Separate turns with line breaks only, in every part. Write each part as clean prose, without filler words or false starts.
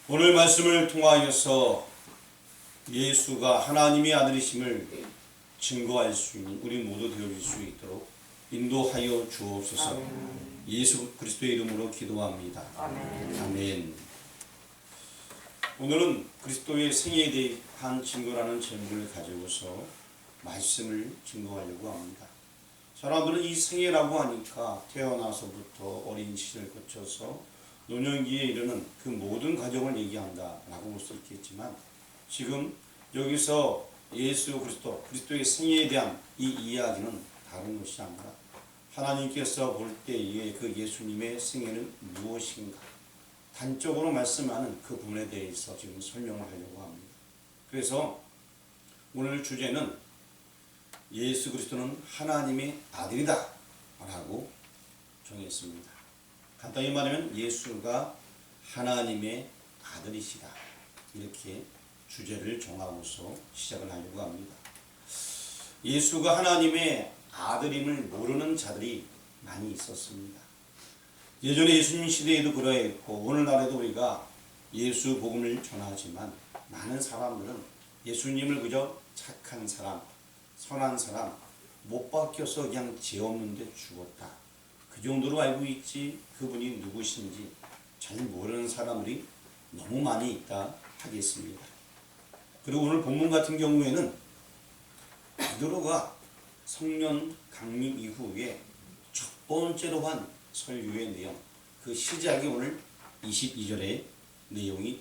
오늘 말씀을 통하여서 예수가 하나님의 아들이심을 증거할 수 있는 우리 모두 되어질 수 있도록 인도하여 주옵소서.
아멘.
예수 그리스도의 이름으로 기도합니다.
아멘.
아멘. 오늘은 그리스도의 생애에 대한 증거라는 제목을 가지고서 말씀을 증거하려고 합니다. 사람들은 이 생애라고 하니까 태어나서부터 어린 시절 거쳐서 노년기에 이르는 그 모든 과정을 얘기한다라고 볼 수 있겠지만, 지금 여기서 예수 그리스도의 생애에 대한 이 이야기는 다른 것이 아니라 하나님께서 볼 때에 그 예수님의 생애는 무엇인가 단적으로 말씀하는 그 부분에 대해서 지금 설명을 하려고 합니다. 그래서 오늘 주제는 예수 그리스도는 하나님의 아들이다 라고 정했습니다. 간단히 말하면 예수가 하나님의 아들이시다, 이렇게 주제를 정하고서 시작을 하려고 합니다. 예수가 하나님의 아들임을 모르는 자들이 많이 있었습니다. 예전에 예수님 시대에도 그러했고 오늘날에도 우리가 예수 복음을 전하지만 많은 사람들은 예수님을 그저 착한 사람, 선한 사람, 못 박혀서 그냥 죄 없는데 죽었다, 그 정도로 알고 있지 그분이 누구신지 잘 모르는 사람들이 너무 많이 있다 하겠습니다. 그리고 오늘 본문 같은 경우에는 베드로가 성령 강림 이후에 첫 번째로 한 설교의 내용, 그 시작이 오늘 22절의 내용이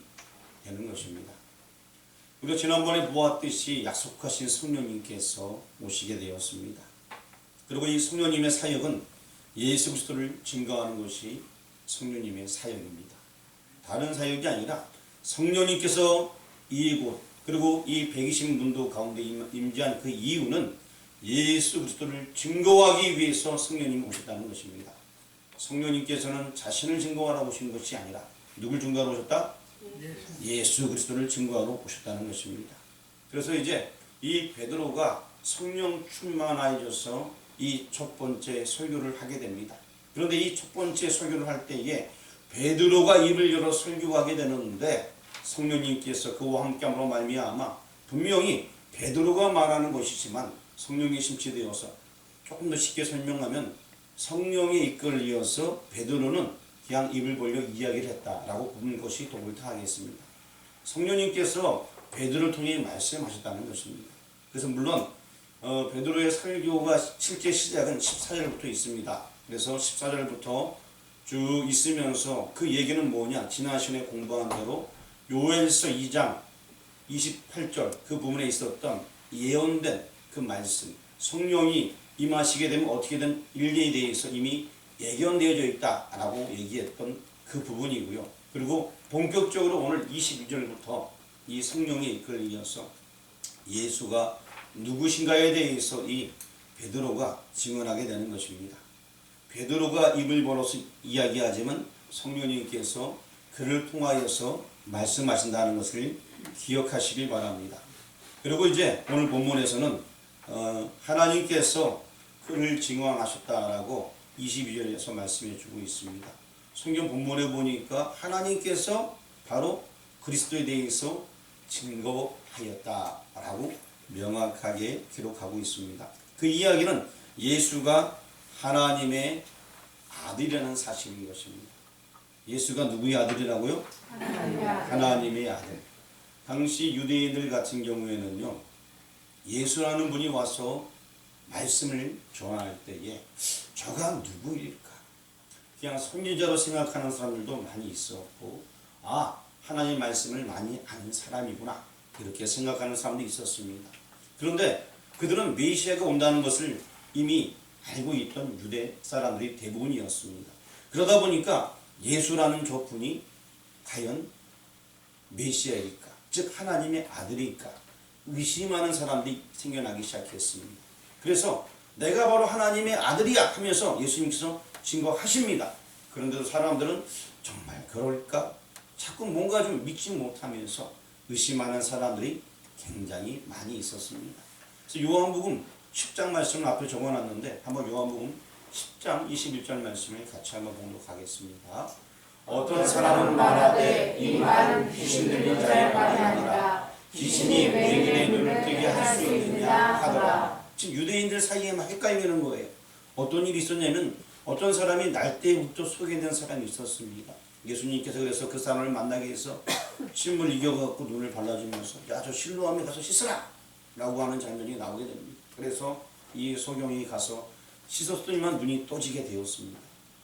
되는 것입니다. 우리가 지난번에 보았듯이 약속하신 성령님께서 오시게 되었습니다. 그리고 이 성령님의 사역은 예수 그리스도를 증거하는 것이 성령님의 사역입니다. 다른 사역이 아니라 성령님께서 이곳 그리고 이 120문도 가운데 임재한 그 이유는 예수 그리스도를 증거하기 위해서 성령님이 오셨다는 것입니다. 성령님께서는 자신을 증거하러 오신 것이 아니라 누굴 증거하러 오셨다? 예수 그리스도를 증거하러 오셨다는 것입니다. 그래서 이제 이 베드로가 성령 충만하여져서 이 첫 번째 설교를 하게 됩니다. 그런데 이 첫 번째 설교를 할 때에 베드로가 입을 열어 설교하게 되는데 성령님께서 그와 함께함으로 말미암아 분명히 베드로가 말하는 것이지만 성령이 심취되어서 조금 더 쉽게 설명하면 성령에 이끌려서 베드로는 그냥 입을 벌려 이야기를 했다라고 보는 것이 더 옳다하겠습니다. 성령님께서 베드로를 통해 말씀하셨다는 것입니다. 그래서 물론 베드로의 설교가 실제 시작은 14절부터 있습니다. 그래서 14절부터 쭉 있으면서 그 얘기는 뭐냐, 지난 시간에 공부한 대로 요엘서 2장 28절 그 부분에 있었던 예언된 그 말씀, 성령이 임하시게 되면 어떻게 된 일에 대해서 이미 예견되어져 있다라고 얘기했던 그 부분이고요. 그리고 본격적으로 오늘 22절부터 이 성령에 이끌려서 예수가 누구신가에 대해서 이 베드로가 증언하게 되는 것입니다. 베드로가 입을 벌어서 이야기하지만 성령님께서 그를 통하여서 말씀하신다는 것을 기억하시길 바랍니다. 그리고 이제 오늘 본문에서는 하나님께서 그를 증언하셨다라고 22절에서 말씀해 주고 있습니다. 성경 본문에 보니까 하나님께서 바로 그리스도에 대해서 증거하였다라고 명확하게 기록하고 있습니다. 그 이야기는 예수가 하나님의 아들이라는 사실인 것입니다. 예수가 누구의 아들이라고요? 하나님의 아들. 당시 유대인들 같은 경우에는요, 예수라는 분이 와서 말씀을 전할 때에 저가 누구일까? 그냥 선지자로 생각하는 사람들도 많이 있었고, 하나님 말씀을 많이 아는 사람이구나, 이렇게 생각하는 사람도 있었습니다. 그런데 그들은 메시아가 온다는 것을 이미 알고 있던 유대 사람들이 대부분이었습니다. 그러다 보니까 예수라는 저 분이 과연 메시아일까, 즉 하나님의 아들일까 의심하는 사람들이 생겨나기 시작했습니다. 그래서 내가 바로 하나님의 아들이야 하면서 예수님께서 증거하십니다. 그런데도 사람들은 정말 그럴까? 자꾸 뭔가 좀 믿지 못하면서 의심하는 사람들이 굉장히 많이 있었습니다. 그래서 요한복음 10장 말씀을 앞에 적어놨는데 한번 요한복음 10장 21절 말씀을 같이 한번 봉독하겠습니다. 어떤 사람은 말하되 이 말은 귀신 들린 자의 말이 아니라 귀신이 맹인의 눈을 뜨게 할 수 있느냐 하더라. 지금 유대인들 사이에 막 헷갈리는 거예요. 어떤 일이 있었냐면 어떤 사람이 날 때부터 소개된 사람이 있었습니다. 예수님께서 그래서 그 사람을 만나게 해서 신물 이겨갖고 눈을 발라주면서 야, 저 실로암에 가서 씻으라 라고 하는 장면이 나오게 됩니다. 그래서 이 소경이 가서 씻었더니만 눈이 떠지게 되었습니다.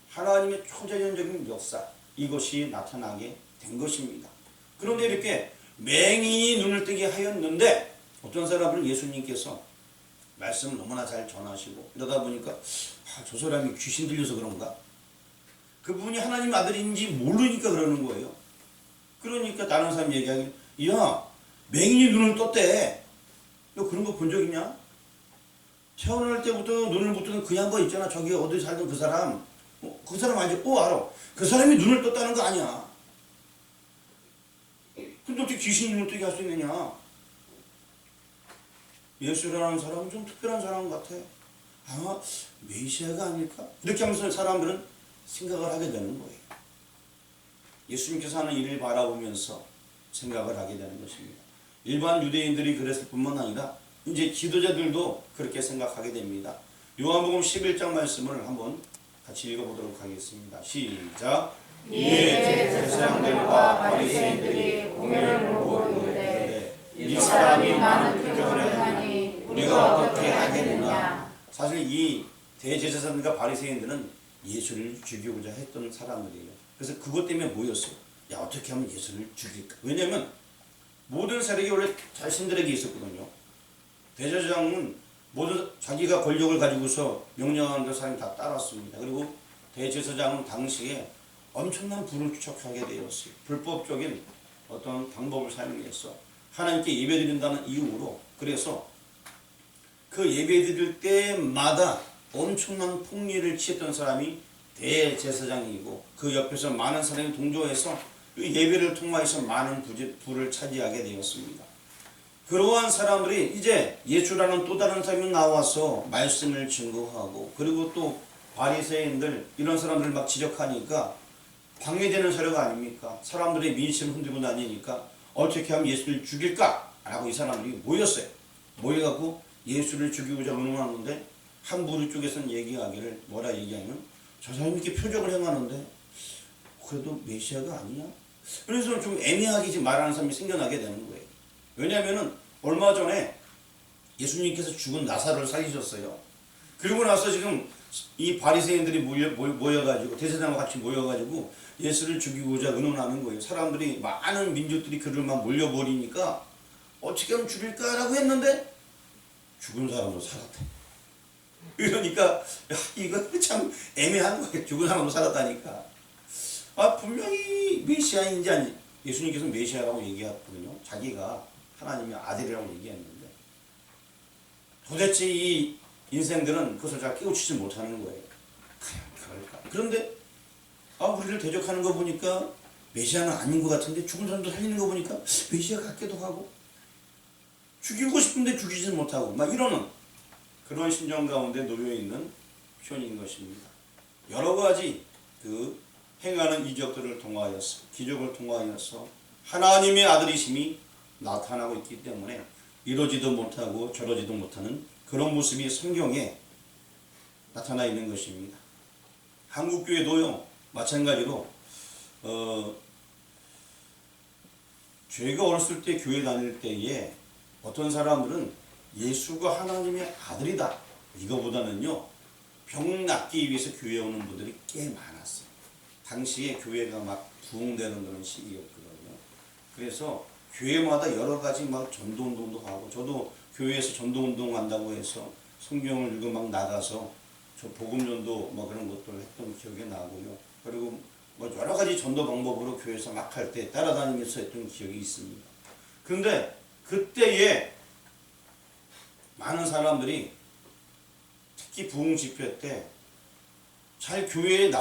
하나님의 초자연적인 역사, 이것이 나타나게 된 것입니다. 그런데 이렇게 맹인이 눈을 뜨게 하였는데 어떤 사람을 예수님께서 말씀을 너무나 잘 전하시고 이러다 보니까 저 사람이 귀신 들려서 그런가? 그분이 하나님 아들인지 모르니까 그러는 거예요. 그러니까 다른 사람 얘기하기, 야, 맹인이 눈을 떴대. 너 그런 거 본 적 있냐? 태어날 때부터 눈을 못 뜨는 그 양반 있잖아. 저기 어디 살던 그 사람. 그 사람 알지? 알아. 그 사람이 눈을 떴다는 거 아니야. 근데 어떻게 귀신이 눈을 뜨게 할 수 있느냐? 예수라는 사람은 좀 특별한 사람 같아. 아마 메시아가 아닐까? 이렇게 하면서 사람들은 생각을 하게 되는 거예요. 예수님께서 하는 일을 바라보면서 생각을 하게 되는 것입니다. 일반 유대인들이 그랬을 뿐만 아니라 이제 지도자들도 그렇게 생각하게 됩니다. 요한복음 11장 말씀을 한번 같이 읽어보도록 하겠습니다. 시작.
이에 제사장들과 바리새인들이 공회를 모으고 이르되 이 사람이 많은 표적을 하니 우리가 어떻게 하겠느냐.
사실 이 대제사장들과 바리새인들은 예수를 죽이고자 했던 사람들이에요. 그래서 그것 때문에 모였어요. 야, 어떻게 하면 예수를 죽일까? 왜냐하면 모든 세력이 원래 자신들에게 있었거든요. 대제사장은 모든 자기가 권력을 가지고서 명령하는 그 사람이 다 따랐습니다. 그리고 대제사장은 당시에 엄청난 불을 추적하게 되었어요. 불법적인 어떤 방법을 사용해서 하나님께 예배드린다는 이유로, 그래서 그 예배드릴 때마다 엄청난 폭리를 취했던 사람이 대제사장이고 그 옆에서 많은 사람이 동조해서 그 예배를 통하여서 많은 부를 차지하게 되었습니다. 그러한 사람들이 이제 예수라는 또 다른 사람이 나와서 말씀을 증거하고, 그리고 또 바리새인들 이런 사람들을 막 지적하니까 방해되는 사례가 아닙니까? 사람들의 민심을 흔들고 다니니까 어떻게 하면 예수를 죽일까? 라고 이 사람들이 모였어요. 모여갖고 예수를 죽이고자 운동하는데 한 부류 쪽에서는 얘기하기를 뭐라 얘기하면 저 사람이 이렇게 표적을 행하는데 그래도 메시아가 아니냐? 그래서 좀 애매하게 지금 말하는 사람이 생겨나게 되는 거예요. 왜냐하면은 얼마 전에 예수님께서 죽은 나사로를 살리셨어요. 그리고 나서 지금 이 바리새인들이 모여가지고 대제사장과 같이 모여가지고 예수를 죽이고자 의논하는 거예요. 사람들이 많은 민족들이 그를 막 몰려버리니까 어떻게 하면 죽일까라고 했는데 죽은 사람도 살았대. 그러니까 야, 이거 참 애매한 거예요. 죽은 사람도 살았다니까. 분명히 메시아인지 아니, 예수님께서 메시아라고 얘기했거든요. 자기가 하나님의 아들이라고 얘기했는데 도대체 이 인생들은 그것을 잘 깨우치지 못하는 거예요. 그럴까? 그런데 우리를 대적하는 거 보니까 메시아는 아닌 것 같은데 죽은 사람도 살리는 거 보니까 메시아 같기도 하고 죽이고 싶은데 죽이지 못하고 막 이러는 그런 심정 가운데 놓여있는 표현인 것입니다. 여러 가지 그 행하는 이적들을 통하여서, 기적을 통하여서 하나님의 아들이심이 나타나고 있기 때문에 이러지도 못하고 저러지도 못하는 그런 모습이 성경에 나타나 있는 것입니다. 한국교회도요 마찬가지로 제가 어렸을 때 교회 다닐 때에 어떤 사람들은 예수가 하나님의 아들이다 이거보다는요 병 낫기 위해서 교회에 오는 분들이 꽤 많았어요. 당시에 교회가 막 부흥되는 그런 시기였거든요. 그래서 교회마다 여러 가지 막 전도운동도 하고, 저도 교회에서 전도운동 한다고 해서 성경을 읽고 막 나가서 저 복음전도 뭐 그런 것들을 했던 기억이 나고요. 그리고 뭐 여러 가지 전도 방법으로 교회에서 막 할 때 따라다니면서 했던 기억이 있습니다. 그런데 그때에 많은 사람들이 특히 부흥 집회 때 잘 교회에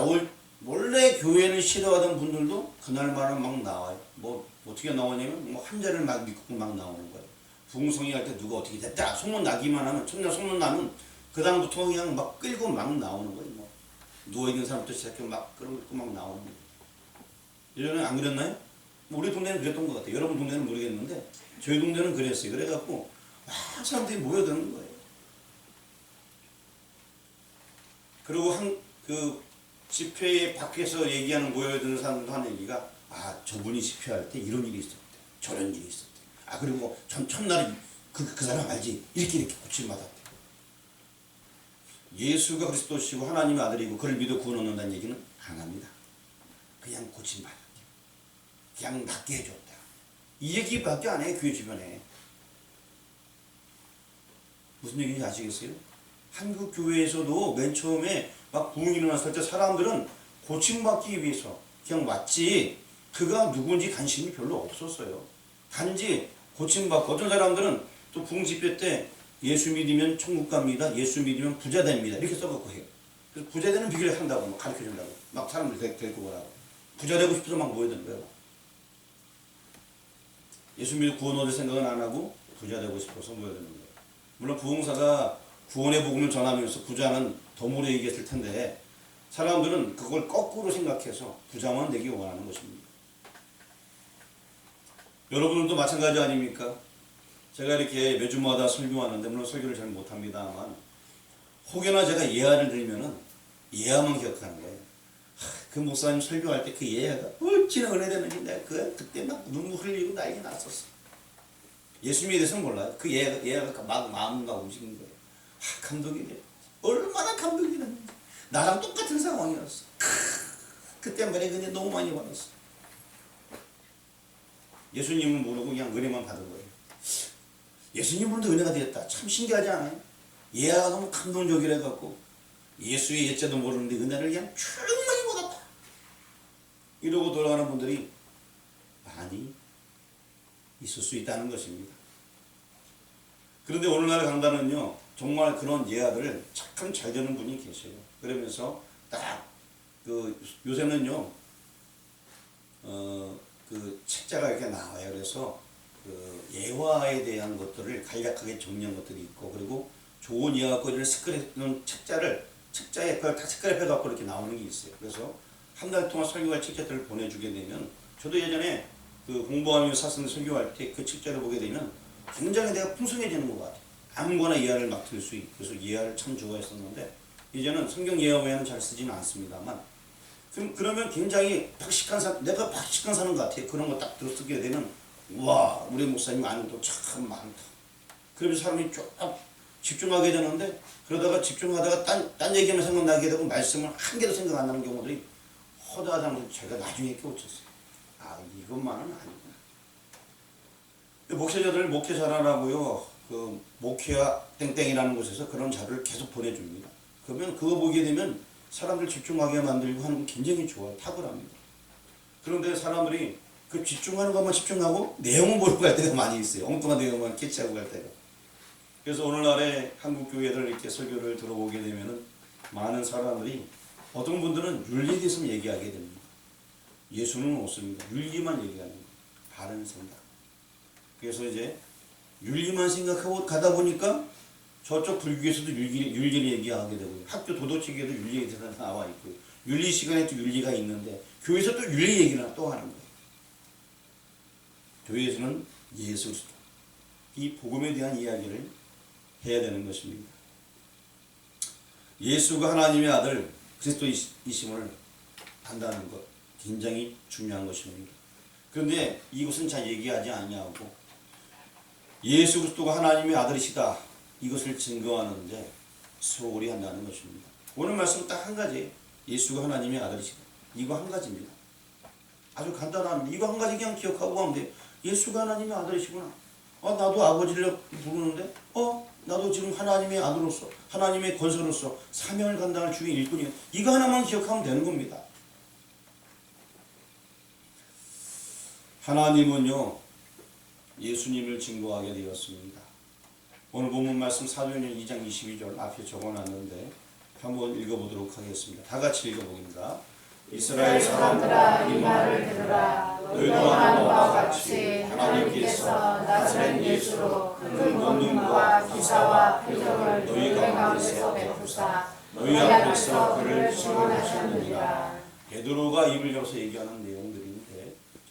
원래 교회를 싫어하던 분들도 그날만은 막 나와요. 뭐 어떻게 나오냐면 뭐 한 자를 막 믿고 막 나오는 거예요. 부흥성이 할 때 누가 어떻게 됐다 소문 나기만 하면, 첫날 소문 나면 그 다음부터 그냥 막 끌고 막 나오는 거예요. 뭐 누워 있는 사람부터 시작해 막 끌고 막 나오는 거예요. 예전에 안 그랬나요? 뭐 우리 동네는 그랬던 것 같아요. 여러분 동네는 모르겠는데 저희 동네는 그랬어요. 그래갖고 막 사람들이 모여드는 거예요. 그리고 그 집회 밖에서 얘기하는 모여드는 사람들도 하는 얘기가 저분이 집회할 때 이런 일이 있었대. 저런 일이 있었대. 그리고 첫날에 그 사람 알지? 이렇게 고침받았대. 예수가 그리스도시고 하나님의 아들이고 그를 믿어 구원 얻는다는 얘기는 안 합니다. 그냥 고침받았대. 그냥 낫게 해줬다. 이 얘기밖에 안 해요. 교회 주변에. 무슨 얘기인지 아시겠어요? 한국 교회에서도 맨 처음에 막 부흥이 일어났을 때 사람들은 고침받기 위해서 그냥 왔지 그가 누군지 관심이 별로 없었어요. 단지 고침받고 어떤 사람들은 또 부흥 집회 때 예수 믿으면 천국 갑니다. 예수 믿으면 부자 됩니다. 이렇게 써갖고 해요. 그래서 부자 되는 비결을 한다고 막 가르쳐 준다고 막 사람들 데리고 오라고. 부자 되고 싶어서 막 모여드는 거예요. 예수 믿고 구원 얻을 생각은 안 하고 부자 되고 싶어서 모여드는 거예요. 물론 부흥사가 구원의 복음을 전하면서 부자는 덤으로 얘기했을 텐데 사람들은 그걸 거꾸로 생각해서 부자만 되기 원하는 것입니다. 여러분들도 마찬가지 아닙니까? 제가 이렇게 매주마다 설교하는데 물론 설교를 잘 못합니다만 혹여나 제가 예화를 들면은 예화만 기억하는 거예요. 그 목사님 설교할 때 그 예화가 어찌나 은혜되는지 내가 그때 막 눈물 흘리고 난리 났었어. 예수님에 대해서는 몰라요. 그 예화가 막 마음과 움직인 거예요. 감동이네. 얼마나 감동이 났는지. 나랑 똑같은 상황이었어. 그때 말에 그냥 너무 많이 받았어. 예수님은 모르고 그냥 은혜만 받은 거예요. 예수님으로도 은혜가 되었다. 참 신기하지 않아요? 예화가 너무 감동적이라 갖고 예수의 예자도 모르는데 은혜를 그냥 충분히 받았다. 이러고 돌아가는 분들이 많이 있을 수 있다는 것입니다. 그런데 오늘날 강단은요 정말 그런 예화들을 참 잘 되는 분이 계셔요. 그러면서 딱 요새는요 그 책자가 이렇게 나와요. 그래서 그 예화에 대한 것들을 간략하게 정리한 것들이 있고 그리고 좋은 예화거리를 스크랩 책자에 다 스크랩해 갖고 이렇게 나오는 게 있어요. 그래서 한 달 동안 설교할 책자들을 보내주게 되면 저도 예전에 그 공부하며 사슴 설교할 때 그 책자를 보게 되면 굉장히 내가 풍성해지는 것 같아요. 아무거나 예화를 막 들 수 있고 그래서 예화를 참 좋아했었는데 이제는 성경 예화 외에는 잘 쓰지는 않습니다만 그러면 굉장히 내가 박식한 사는 것 같아요. 그런 거 딱 들어쓰게 되면 와 우리 목사님 아는 것도 참 많다. 그러면서 사람이 쭉 집중하게 되는데 그러다가 집중하다가 딴 얘기만 생각나게 되고 말씀을 한 개도 생각 안 나는 경우들이 허다하다는 제가 나중에 깨우쳤어요. 이것만은 아니구나. 목회자들 목회 잘하라고요. 그 목회와 땡땡이라는 곳에서 그런 자료를 계속 보내줍니다. 그러면 그거 보게 되면 사람들 집중하게 만들고 하는 건 굉장히 좋아요. 탁월합니다. 그런데 사람들이 그 집중하는 것만 집중하고 내용은 모르고 갈 때가 많이 있어요. 엉뚱한 내용만 캐치하고 갈 때가. 그래서 오늘날에 한국 교회들 이렇게 설교를 들어보게 되면은 많은 사람들이 어떤 분들은 윤리에 대해서 얘기하게 됩니다. 예수는 없습니다. 윤리만 얘기하는 거예요. 바른 생각. 그래서 이제 윤리만 생각하고 가다 보니까 저쪽 불교에서도 윤리를 얘기하게 되고요. 학교 도덕책에도 윤리에 대해서 나와 있고요. 윤리 시간에 또 윤리가 있는데 교회에서 또 윤리 얘기를 또 하는 거예요. 교회에서는 예수 그리스도 이 복음에 대한 이야기를 해야 되는 것입니다. 예수가 하나님의 아들 그리스도이심을 한다는 것 굉장히 중요한 것입니다. 그런데 이것은 잘 얘기하지 않냐고 예수 그리스도가 하나님의 아들이시다 이것을 증거하는데 소홀히 한다는 것입니다. 오늘 말씀은 딱 한 가지예요. 예수가 하나님의 아들이시다. 이거 한 가지입니다. 아주 간단합니다. 이거 한 가지 그냥 기억하고 가면 돼요. 예수가 하나님의 아들이시구나. 나도 아버지를 부르는데 나도 지금 하나님의 아들로서 하나님의 권세로서 사명을 감당할 주인 일꾼이야. 이거 하나만 기억하면 되는 겁니다. 하나님은요 예수님을 증거하게 되었습니다. 오늘 본문 말씀 사도행전 2장 22절 앞에 적어놨는데 한번 읽어보도록 하겠습니다. 다 같이 읽어보겠습니다. 이스라엘 사람들아 이 말을 들으라. 너희도 아는 바와 같이 하나님께서 나사렛 예수로 그 권능과 기사와 표적을 너희 가운데서 베푸사 너희 앞에서 그를 증언하셨느니라. 베드로가 입을 열어서 얘기하는 내용들인데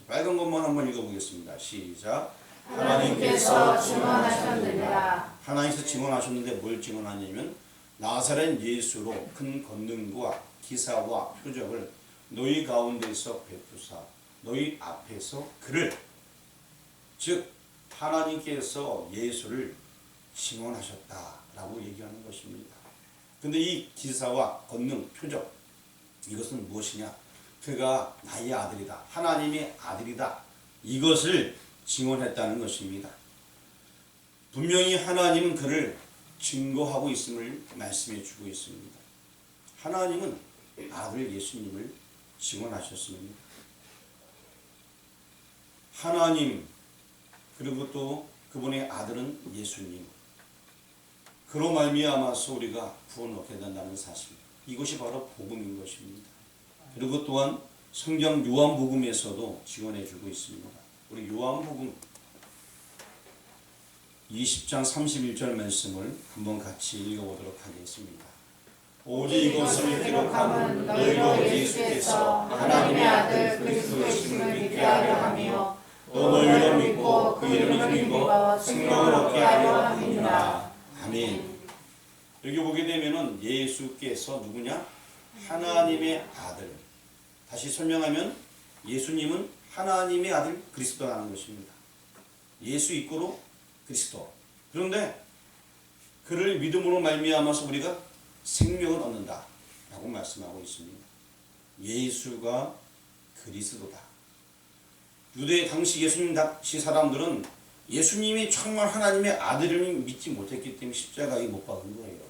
빨간 것만 한번 읽어보겠습니다. 시작.
하나님께서 증언하셨느니라.
하나님께서 증언하셨는데 뭘 증언하냐면 나사렛 예수로 큰 권능과 기사와 표적을 너희 가운데서 베푸사 너희 앞에서 그를, 즉 하나님께서 예수를 증언하셨다라고 얘기하는 것입니다. 근데 이 기사와 권능, 표적, 이것은 무엇이냐? 그가 나의 아들이다, 하나님의 아들이다, 이것을 증언했다는 것입니다. 분명히 하나님은 그를 증거하고 있음을 말씀해 주고 있습니다. 하나님은 아들 예수님을 증언하셨습니다. 하나님, 그리고 또 그분의 아들은 예수님, 그로 말미암아서 우리가 구원 얻게 된다는 사실, 이것이 바로 복음인 것입니다. 그리고 또한 성경 요한복음에서도 증언해 주고 있습니다. 우리 요한복음 20장 31절 말씀을 한번 같이 읽어보도록 하겠습니다. 오직 이것을 기록함은 너희로 예수께서 하나님의 아들 그리스도이심을 믿게 하려 하며 또 너희로 믿고 그 이름을 힘입어 생명을 얻게 하려 함이니라. 아멘. 여기 보게 되면은 예수께서 누구냐? 하나님의 아들. 다시 설명하면 예수님은 하나님의 아들 그리스도라는 것입니다. 예수 이꼬로 그리스도. 그런데 그를 믿음으로 말미암아서 우리가 생명을 얻는다 라고 말씀하고 있습니다. 예수가 그리스도다. 유대 당시 예수님 당시 사람들은 예수님이 정말 하나님의 아들을 믿지 못했기 때문에 십자가에 못 박은 거예요.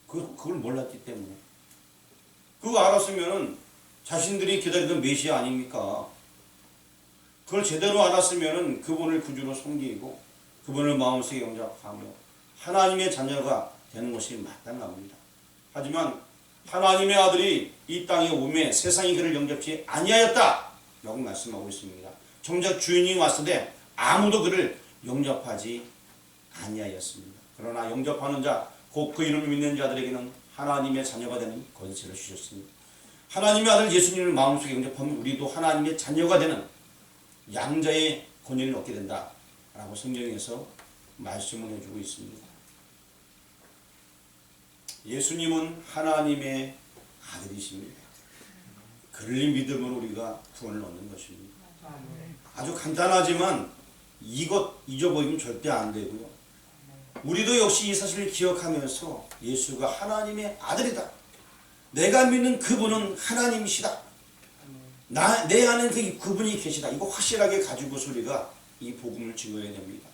그걸 몰랐기 때문에. 그거 알았으면은 자신들이 기다리던 메시아 아닙니까? 그걸 제대로 알았으면은 그분을 구주로 섬기고 그분을 마음속에 영접하며 하나님의 자녀가 되는 것이 마땅합니다. 하지만 하나님의 아들이 이 땅에 오매 세상이 그를 영접치 아니하였다 라고 말씀하고 있습니다. 정작 주인이 왔을 때 아무도 그를 영접하지 아니하였습니다. 그러나 영접하는 자, 곧 그 이름을 믿는 자들에게는 하나님의 자녀가 되는 권세를 주셨습니다. 하나님의 아들 예수님을 마음속에 영접하면 우리도 하나님의 자녀가 되는 양자의 권위를 얻게 된다 라고 성경에서 말씀을 해주고 있습니다. 예수님은 하나님의 아들이십니다. 그를 믿음으로 우리가 구원을 얻는 것입니다. 아주 간단하지만 이것 잊어버리면 절대 안 되고요. 우리도 역시 이 사실을 기억하면서 예수가 하나님의 아들이다, 내가 믿는 그분은 하나님이시다, 내 안에 그분이 계시다, 이거 확실하게 가지고서 우리가 이 복음을 증거해야 됩니다.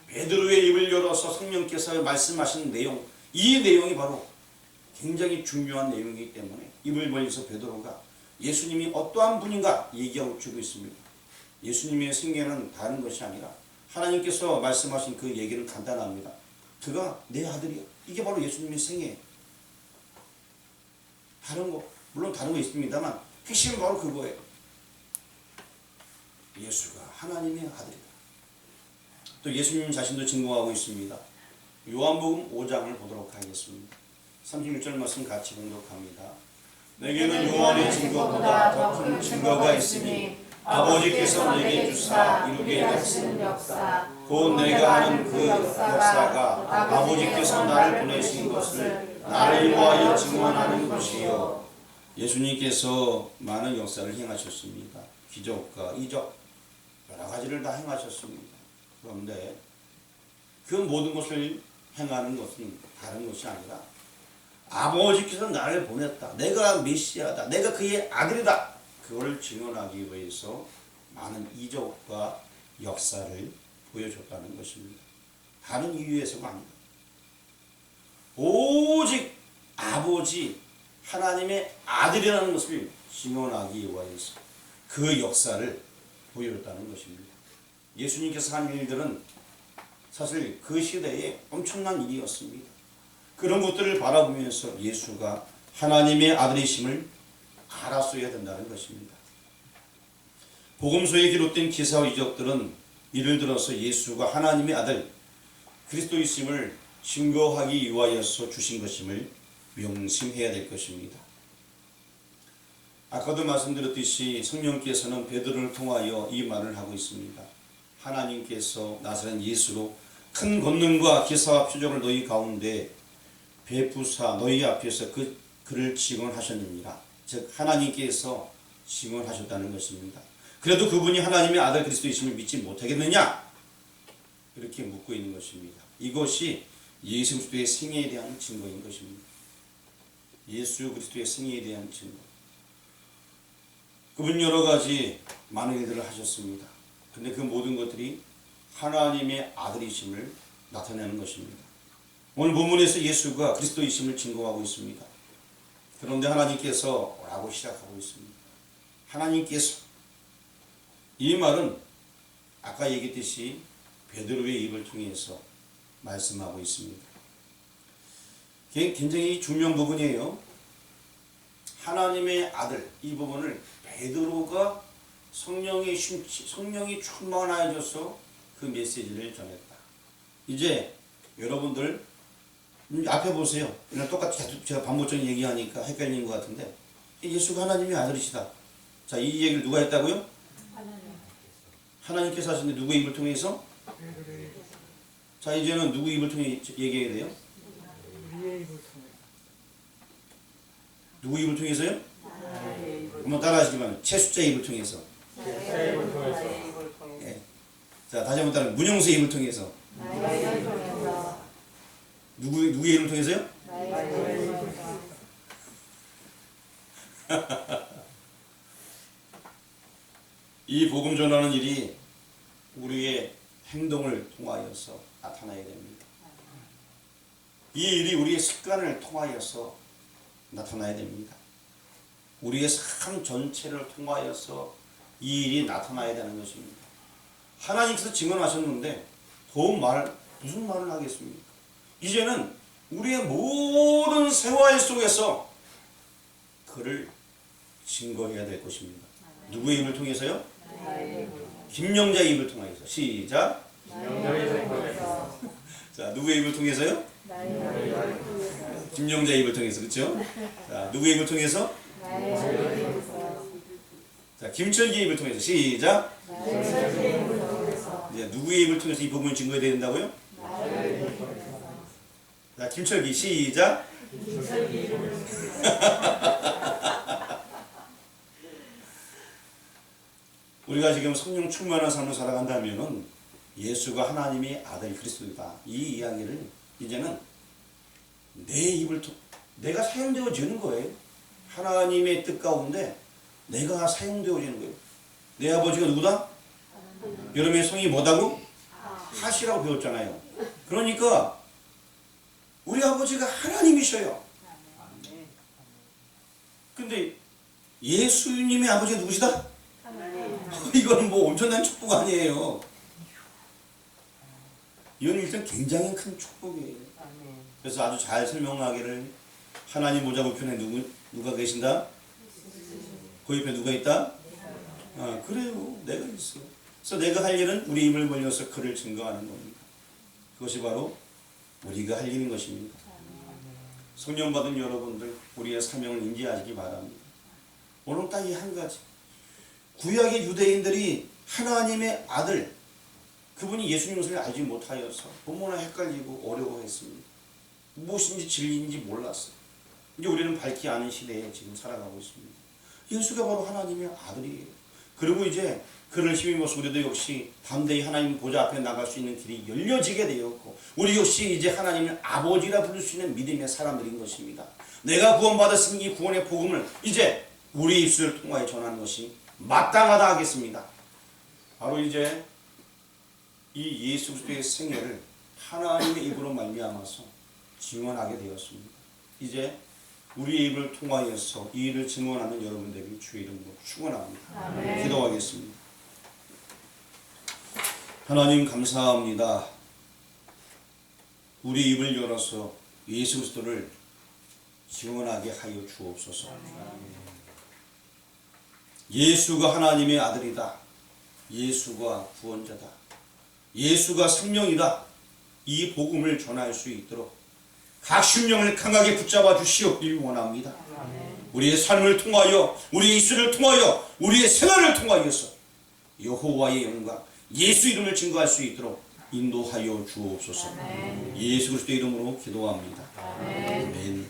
베드로의 입을 열어서 성령께서 말씀하신 내용, 이 내용이 바로 굉장히 중요한 내용이기 때문에 입을 벌려서 베드로가 예수님이 어떠한 분인가 얘기하고 주고 있습니다. 예수님의 생애는 다른 것이 아니라 하나님께서 말씀하신 그 얘기는 간단합니다. 그가 내 아들이야. 이게 바로 예수님의 생애. 다른 거, 물론 다른 거 있습니다만 핵심은 바로 그거예요. 예수가 하나님의 아들이다. 또 예수님 자신도 증거하고 있습니다. 요한복음 5장을 보도록 하겠습니다. 36절 말씀 같이 공독합니다. 내게는 요한의 증거보다 더 큰 증거가 있으니 아버지께서 내게 주사 이루게 하시는 역사, 곧 내가 하는 그 역사가 아버지께서 나를 보내신 것을 나를 위하여 증언하는 것이요. 예수님께서 많은 역사를 행하셨습니다. 기적과 이적 여러 가지를 다 행하셨습니다. 그런데 그 모든 것을 행하는 것은 다른 것이 아니라 아버지께서 나를 보냈다, 내가 메시아다, 내가 그의 아들이다, 그걸 증언하기 위해서 많은 이적과 역사를 보여줬다는 것입니다. 다른 이유에서가 아닙니다. 오직 아버지 하나님의 아들이라는 것을 증언하기 위해서 그 역사를 보여줬다는 것입니다. 예수님께서 한 일들은 사실 그 시대에 엄청난 일이었습니다. 그런 것들을 바라보면서 예수가 하나님의 아들이심을 알았어야 된다는 것입니다. 복음서에 기록된 기사와 이적들은 이를 들어서 예수가 하나님의 아들 그리스도이심을 증거하기 위하여서 주신 것임을 명심해야 될 것입니다. 아까도 말씀드렸듯이 성령께서는 베드로를 통하여 이 말을 하고 있습니다. 하나님께서 나사렛 예수로 큰 권능과 기사와 표적을 너희 가운데 베푸사 너희 앞에서 그를 증언하셨느니라. 즉 하나님께서 증언하셨다는 것입니다. 그래도 그분이 하나님의 아들 그리스도이심을 믿지 못하겠느냐? 이렇게 묻고 있는 것입니다. 이것이 예수 그리스도의 생애에 대한 증거인 것입니다. 예수 그리스도의 생애에 대한 증거. 그분 여러 가지 많은 일들을 하셨습니다. 근데 그 모든 것들이 하나님의 아들이심을 나타내는 것입니다. 오늘 본문에서 예수가 그리스도이심을 증거하고 있습니다. 그런데 하나님께서 뭐라고 시작하고 있습니다. 하나님께서, 이 말은 아까 얘기했듯이 베드로의 입을 통해서 말씀하고 있습니다. 굉장히 중요한 부분이에요. 하나님의 아들, 이 부분을 베드로가 성령이 충만하여져서 그 메시지를 전했다. 이제 여러분들 앞에 보세요. 그냥 똑같이 제가 반복적인 얘기하니까 헷갈리는 것 같은데 예수가 하나님의 아들이시다. 자, 이 얘기를 누가 했다고요? 하나님께서 하시는데 누구의 입을 통해서? 자, 이제는 누구 입을 통해 얘기해야 돼요? 누구 입을 통해서요? 한번 따라하시기만. 채숫자의 입을 통해서. 예. 자, 다시 한번 따라. 문용수의 입을 통해서. 누구의 입을 통해서요? 이 복음 전하는 일이 우리의 행동을 통하여서 나타나야 됩니다. 이 일이 우리의 습관을 통하여서 나타나야 됩니다. 우리의 삶 전체를 통하여서 이 일이 나타나야 되는 것입니다. 하나님께서 증언하셨는데 무슨 말을 하겠습니까? 이제는 우리의 모든 생활 속에서 그를 증거해야 될 것입니다. 누구의 입을 통해서요? 김영자의 입을 통해서. 시작. 자, 누구의 입을 통해서요? 김영자의 입을 통해서. 그렇죠? 자, 누구의 입을 통해서? 자, 김철기의 입을 통해서. 시작. 이제 누구의 입을 통해서 이 복음을 증거해야 된다고요? 자, 김철기. 시작. 우리가 지금 성령 충만한 삶을 살아간다면은 예수가 하나님의 아들 그리스도이다. 이 이야기를 이제는 내 입을 내가 사용되어지는 거예요. 하나님의 뜻 가운데 내가 사용되어지는 거예요. 내 아버지가 누구다? 여러분의 성이 뭐다고? 하시라고 배웠잖아요. 그러니까 우리 아버지가 하나님이셔요. 근데 예수님의 아버지가 누구시다? 이건 뭐 엄청난 축복 아니에요. 이건 일단 굉장히 큰 축복이에요. 그래서 아주 잘 설명하기를 하나님 모자 우편에 누가 계신다? 그 옆에 누가 있다? 아, 그래요. 내가 있어. 그래서 내가 할 일은 우리 입을 벌려서 그를 증거하는 겁니다. 그것이 바로 우리가 할 일인 것입니다. 성령 받은 여러분들 우리의 사명을 인지하시기 바랍니다. 오늘 딱 이 한 가지. 구약의 유대인들이 하나님의 아들 그분이 예수님을 알지 못하여서 너무나 헷갈리고 어려워했습니다. 무엇인지 진리인지 몰랐어요. 이제 우리는 밝히 아는 시대에 지금 살아가고 있습니다. 예수가 바로 하나님의 아들이에요. 그리고 이제 그를 힘입어서 우리도 역시 담대히 하나님 보좌 앞에 나갈 수 있는 길이 열려지게 되었고 우리 역시 이제 하나님을 아버지라 부를 수 있는 믿음의 사람들인 것입니다. 내가 구원받았으니 이 구원의 복음을 이제 우리 입술을 통하여 전하는 것이 마땅하다 하겠습니다. 바로 이제 이 예수 그리스도의 생애를 하나님의 입으로 말미암아서 증언하게 되었습니다. 이제 우리의 입을 통하여서 이 일을 증언하는 여러분들에게 주의 이름으로 축원합니다. 기도하겠습니다. 하나님 감사합니다. 우리 입을 열어서 예수 그리스도를 증언하게 하여 주옵소서. 예수가 하나님의 아들이다. 예수가 구원자다. 예수가 생명이다. 이 복음을 전할 수 있도록 각 심령을 강하게 붙잡아 주시옵길 원합니다. 우리의 삶을 통하여, 우리의 입술을 통하여, 우리의 생활을 통하여서 여호와의 영광, 예수 이름을 증거할 수 있도록 인도하여 주옵소서. 예수 그리스도의 이름으로 기도합니다. 아멘.